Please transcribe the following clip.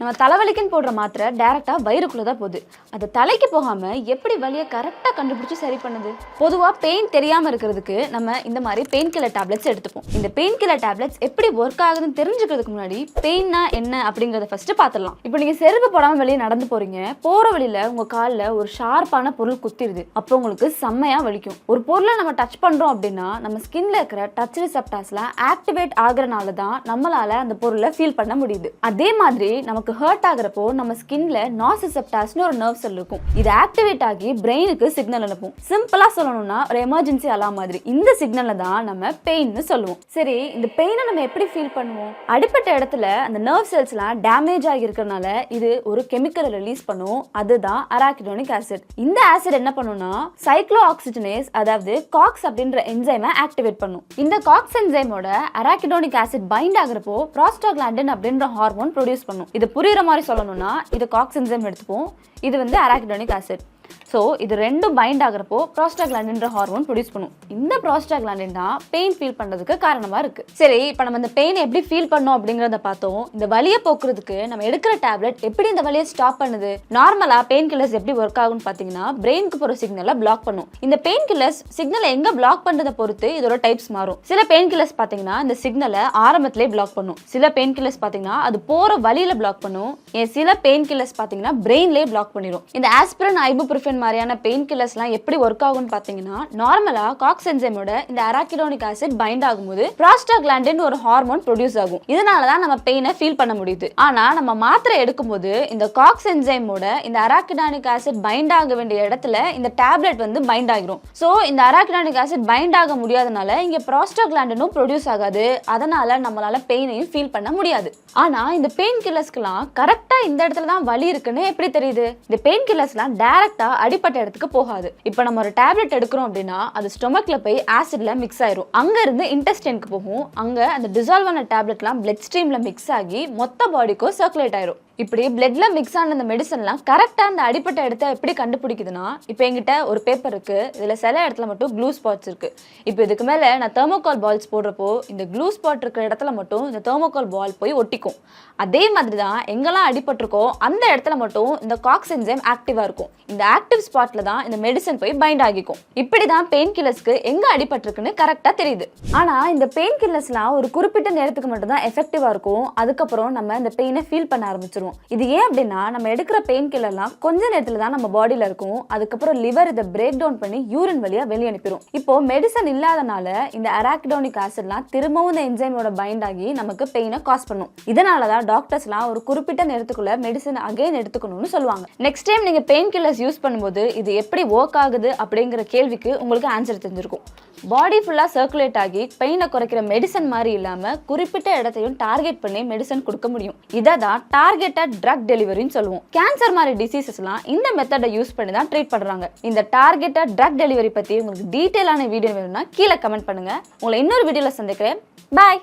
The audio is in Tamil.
நம்ம தலைவலிக்குன்னு போடுற மாத்திரை டைரக்டா வயிறுக்குள்ள தான் போகுது. அது தலைக்கு போகாம எப்படி வலியை கரெக்டா கண்டுபிடிச்சு சரி பண்ணுது? பொதுவா பெயின் தெரியாம இருக்கிறதுக்கு நம்ம இந்த மாதிரி பெயின் கில்லர் டேப்லெட்ஸ் எடுத்துப்போம். இந்த பெயின் கில்லர் டேப்லெட்ஸ் எப்படி ஒர்க் ஆகுதுன்னு தெரிஞ்சுக்கிறதுக்கு முன்னாடி பெயின்னா என்ன அப்படிங்கறத ஃபர்ஸ்ட் பார்த்துடலாம். இப்போ நீங்க செருப்பு போடாம வெளியே நடந்து போறீங்க, போற வழியில உங்க கால்ல ஒரு ஷார்ப்பான பொருள் குத்திடுது. அப்போ உங்களுக்கு செம்மையா வலிக்கும். ஒரு பொருளை நம்ம டச் பண்றோம் அப்படின்னா நம்ம ஸ்கின்ல இருக்கிற டச் ரிசெப்டார்ஸ்லாம் ஆக்டிவேட் ஆகுறனால தான் நம்மளால அந்த பொருளை ஃபீல் பண்ண முடியுது. அதே மாதிரி நமக்கு ஹர்ட் ஆகுறப்போ நம்ம ஸ்கின்ல நாசிசெப்டார்ஸ்னு ஒரு நர்வ் செல் இருக்கும். இது ஆக்டிவேட் ஆகி பிரெயினுக்கு சிக்னல் அனுப்பும். சிம்பிளா சொல்லணும்னா ஒரு எமர்ஜென்சி அலாம் மாதிரி. இந்த சிக்னலை தான் நம்ம பெயின்னு சொல்லுவோம். சரி, இந்த பெயினை நம்ம எப்படி ஃபீல் பண்ணுவோம்? அடிப்பட்ட இடத்துல அந்த நர்வ் செல்ஸ்லாம் டேமேஜ் ஆகி இருக்கிறனால இது ஒரு கெமிக்கலை ரிலீஸ் பண்ணும். அதுதான் அராக்கிடோனிக் ஆசிட். இந்த ஆசிட் என்ன பண்ணும்னா சைக்ளோ ஆக்சிஜனேஸ், அதாவது காக்ஸ் அப்படின்ற என்சைமை ஆக்டிவேட் பண்ணும். இந்த காக்ஸ் என்சைமோட அராக்கிடோனிக் ஆசிட் பைண்ட் ஆகுறப்போ ப்ராஸ்டாகிளாண்டின் அப்படின்ற ஹார்மோன் ப்ரொடியூஸ் பண்ணும். இது புரியுற மாதிரி சொல்லணும்னா இது காக்ஸ் என்சைம் எடுத்துப்போம், இது வந்து அராக்கிடோனிக் ஆசிட். ஸோ இது ரெண்டும் பைண்ட் ஆகிறப்போ ப்ராஸ்டாகிளாண்டின்ற ஹார்மோன் ப்ரொடியூஸ் பண்ணும். இந்த ப்ராஸ்டாகிளாண்டின் தான் பெயின் ஃபீல் பண்ணுறதுக்கு காரணமாக இருக்குது. சரி, இப்போ நம்ம இந்த பெயினை எப்படி ஃபீல் பண்ணோம் அப்படிங்கிறத பார்த்தோம். இந்த வலியை போக்குறதுக்கு நம்ம எடுக்கிற டேப்லெட் எப்படி இந்த வலியை ஸ்டாப் பண்ணுது? நார்மலாக பெயின் கில்லர்ஸ் எப்படி ஒர்க் ஆகும்னு பார்த்தீங்கன்னா பிரெயினுக்கு போகிற சிக்னலை பிளாக் பண்ணும். இந்த பெயின் கில்லர்ஸ் சிக்னலை எங்கே பிளாக் பண்ணுறதை பொறுத்து இதோட டைப்ஸ் மாறும். சில பெயின் கில்லர்ஸ் பார்த்தீங்கன்னா இந்த சிக்னலை ஆரம்பத்திலே பிளாக் பண்ணும். சில பெயின் கில்லர்ஸ் பார்த்தீங்கன்னா அது போகிற வழியில் பிளாக் பண்ணும். சில பெயின் கில்லர்ஸ் பார்த்தீங்கன்னா பிரெயின்லேயே பிளாக் பண்ணிடும். இந்த ஆஸ்பிரின், ஐபுப்ரோஃபன் மாதிரியான பெயின் கில்லர்ஸ்லாம் எப்படி ஒர்க் ஆகும்னு பார்த்தீங்கன்னா நார்மலா காக்ஸ் என்சைமோட இந்த அராக்கிடோனிக் ஆசிட் பைண்ட் ஆகும்போது ப்ராஸ்டாகிளாண்டின் ஒரு ஹார்மோன் ப்ரொடியூஸ் ஆகும். இதனால தான் நம்ம பெயினை ஃபீல் பண்ண முடியுது. ஆனா நம்ம மாத்திரை எடுக்கும்போது இந்த காக்ஸ் என்சைமோட இந்த அராக்கிடோனிக் ஆசிட் பைண்ட் ஆக வேண்டிய இடத்துல இந்த டேப்லெட் வந்து பைண்ட் ஆகிரும். ஸோ இந்த அராக்கிடோனிக் ஆசிட் பைண்ட் ஆக முடியாதனால இங்க ப்ராஸ்டாகிளாண்டினும் ப்ரொடியூஸ் ஆகாது. அதனால நம்மளால பெயினையும் ஃபீல் பண்ண முடியாது. ஆனா இந்த பெயின் கில்லர்ஸ்க்குலாம் கரெக்டா இந்த இடத்துல தான் வலி இருக்குன்னு எப்படி தெரியுது? இந்த பெயின் கில்லர்ஸ்லாம் டைரக்டா அடிப்பட்ட இடத்துக்கு போகாது. இப்போ நம்ம ஒரு டேப்லெட் எடுக்கிறோம் அப்படின்னா அது ஸ்டொமக்ல போய் ஆசிட்ல மிக்ஸ் ஆயிரும். அங்க இருந்து இன்டெஸ்டைனுக்கு போகும். அங்க அந்த டிசால்வ் ஆன டேப்லெட்லாம் பிளட் ஸ்ட்ரீம்ல மிக்ஸ் ஆகி மொத்த பாடிக்கும் சர்க்குலேட் ஆயிரும். இப்படி பிளட்ல மிக்ஸ் ஆன அந்த மெடிசன்லாம் கரெக்டா அந்த அடிப்பட்ட இடத்த எப்படி கண்டுபிடிக்குதுன்னா, இப்போ என்கிட்ட ஒரு பேப்பர் இருக்கு, இதுல சில இடத்துல மட்டும் க்ளூ ஸ்பாட்ஸ் இருக்கு. இப்போ இதுக்கு மேல நான் தெர்மோகால் பால்ஸ் போடுறப்போ இந்த க்ளூ ஸ்பாட் இருக்கிற இடத்துல மட்டும் இந்த தெர்மோகால் பால் போய் ஒட்டிக்கும். அதே மாதிரி தான் எங்கெல்லாம் அடிபட்டிருக்கோ அந்த இடத்துல மட்டும் இந்த காக்ஸ் என்சைம் ஆக்டிவா இருக்கும். இந்த ஆக்டிவ் ஸ்பாட்ல தான் இந்த மெடிசன் போய் பைண்ட் ஆகிக்கும். இப்படிதான் பெயின் கில்லர்ஸ்க்கு எங்க அடிபட்டிருக்குன்னு கரெக்டா தெரியுது. ஆனா இந்த பெயின் கில்லர்ஸ்லாம் ஒரு குறிப்பிட்ட நேரத்துக்கு மட்டும் தான் எஃபெக்டிவா இருக்கும். அதுக்கப்புறம் நம்ம இந்த பெயினை ஃபீல் பண்ண ஆரம்பிச்சிருவோம். இது ஏன் அப்படின்னா நம்ம எடுக்கிற பெயின் கில்லர்லாம் கொஞ்ச நேரத்துல தான் நம்ம பாடியில இருக்கும். அதுக்கப்புறம் லிவர் இதை பிரேக் டவுன் பண்ணி யூரின் வழியா வெளியே அனுப்பிடும். இப்போ மெடிசன் இல்லாதனால இந்த அராக்கிடோனிக் ஆசிட்லாம் திரும்பவும் இந்த என்சைமோட பைண்ட் ஆகி நமக்கு பெயினை காஸ் பண்ணும். இதனாலதான் டாக்டர்ஸ்லாம் ஒரு குறிப்பிட்ட நேரத்துக்குள்ள மெடிசன் அகைன் எடுத்துக்கணும்னு சொல்லுவாங்க. நெக்ஸ்ட் டைம் நீங்க பெயின் கில்லர்ஸ் யூஸ் பண்ணும்போது இது எப்படி ஒர்க் ஆகுது அப்படிங்கிற கேள்விக்கு உங்களுக்கு ஆன்சர் தெரிஞ்சிருக்கும். பாடி ஃபுல்லா சர்க்குலேட் ஆகி பெயினை குறைக்கிற மெடிசன் மாதிரி இல்லாம குறிப்பிட்ட இடத்தையும் டார்கெட் பண்ணி மெடிசன் கொடுக்க முடியும். இதை தான் டார்கெட்டட் ட்ரக் டெலிவரின்னு சொல்லுவோம். கேன்சர் மாதிரி டிசீசஸ்லாம் இந்த மெத்தடை யூஸ் பண்ணி தான் ட்ரீட் பண்றாங்க. இந்த டார்கெட்டட் ட்ரக் டெலிவரி பத்தி உங்களுக்கு டீடைலான வீடியோ வேணும்னா கீழே கமெண்ட் பண்ணுங்க. உங்களை இன்னொரு வீடியோல சந்திக்கிறேன். பாய்.